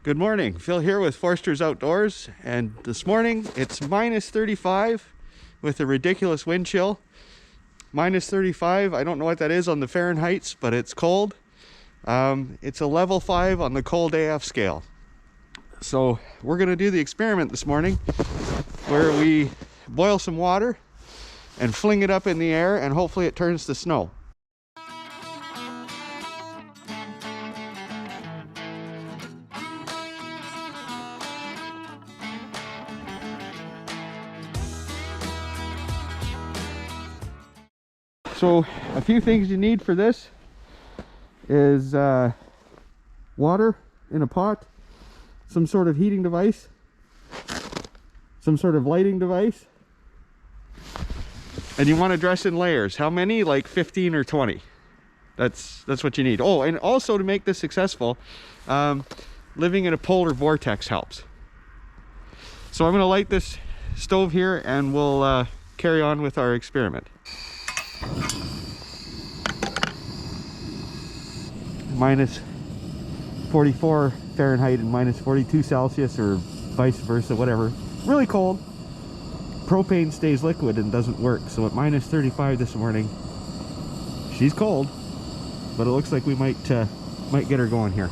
Good morning, Phil here with Forster's Outdoors, and this morning it's minus 35 with a ridiculous wind chill. Minus 35, I don't know what that is on the Fahrenheit, but it's cold. It's a level 5 on the cold AF scale. So we're going to do the experiment this morning where we boil some water and fling it up in the air, and hopefully it turns to snow. So a few things you need for this is water in a pot, some sort of heating device, some sort of lighting device, and you want to dress in layers. How many? Like 15 or 20. That's what you need. Oh, and also to make this successful, living in a polar vortex helps. So I'm going to light this stove here and we'll carry on with our experiment. Minus 44 Fahrenheit and minus 42 Celsius, or vice versa, whatever. Really cold. Propane stays liquid and doesn't work, so at minus 35 this morning, she's cold, but it looks like we might get her going here.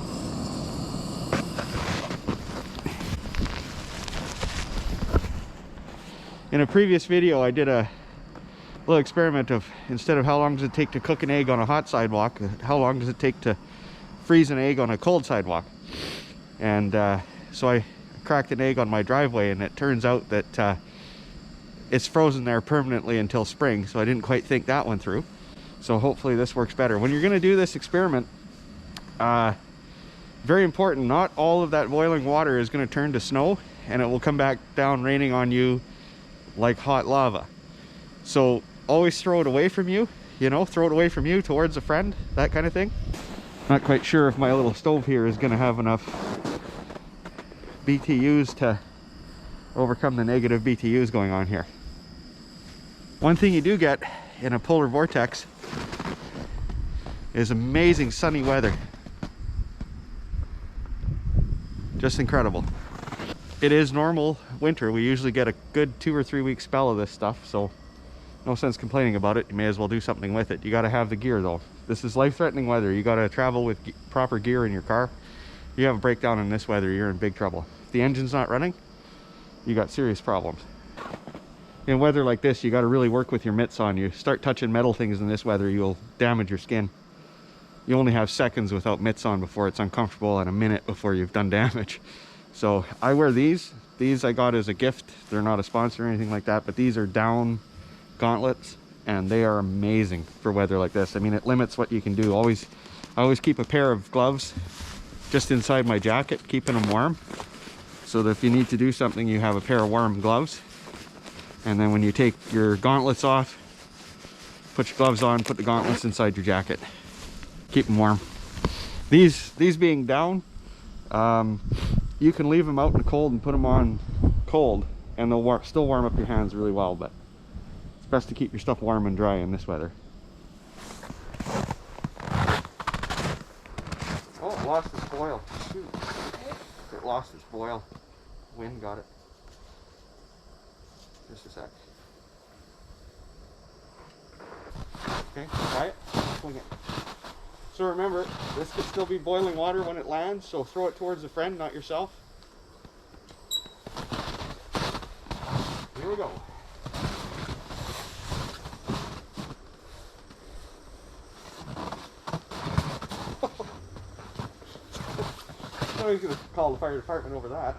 In a previous video I did a little experiment of, instead of how long does it take to cook an egg on a hot sidewalk, how long does it take to freeze an egg on a cold sidewalk. And so I cracked an egg on my driveway, and it turns out that it's frozen there permanently until spring, so I didn't quite think that one through. So hopefully this works better. When you're going to do this experiment, very important, not all of that boiling water is going to turn to snow, and it will come back down raining on you like hot lava. So always throw it away from you, throw it away from you towards a friend, that kind of thing. Not quite sure if my little stove here is going to have enough BTUs to overcome the negative BTUs going on here. One thing you do get in a polar vortex is amazing sunny weather. Just incredible. It is normal winter. We usually get a good 2 or 3 week spell of this stuff, so no sense complaining about it. You may as well do something with it. You got to have the gear though. This is life-threatening weather. You got to travel with proper gear in your car. You have a breakdown in this weather, you're in big trouble. If the engine's not running, you got serious problems. In weather like this, you got to really work with your mitts on. You start touching metal things in this weather, you'll damage your skin. You only have seconds without mitts on before it's uncomfortable, and a minute before you've done damage. So I wear these. These I got as a gift. They're not a sponsor or anything like that, but these are down gauntlets, and they are amazing for weather like this. I mean, it limits what you can do. I always keep a pair of gloves just inside my jacket, keeping them warm, so that if you need to do something, you have a pair of warm gloves. And then when you take your gauntlets off, put your gloves on, put the gauntlets inside your jacket, keep them warm. These being down, you can leave them out in the cold and put them on cold, and they'll still warm up your hands really well, but it's best to keep your stuff warm and dry in this weather. Oh, it lost its boil. Shoot. It lost its boil. Wind got it. Just a sec. Okay, try it. Swing it. So remember, this could still be boiling water when it lands, so throw it towards a friend, not yourself. Here we go. Somebody's gonna call the fire department over that.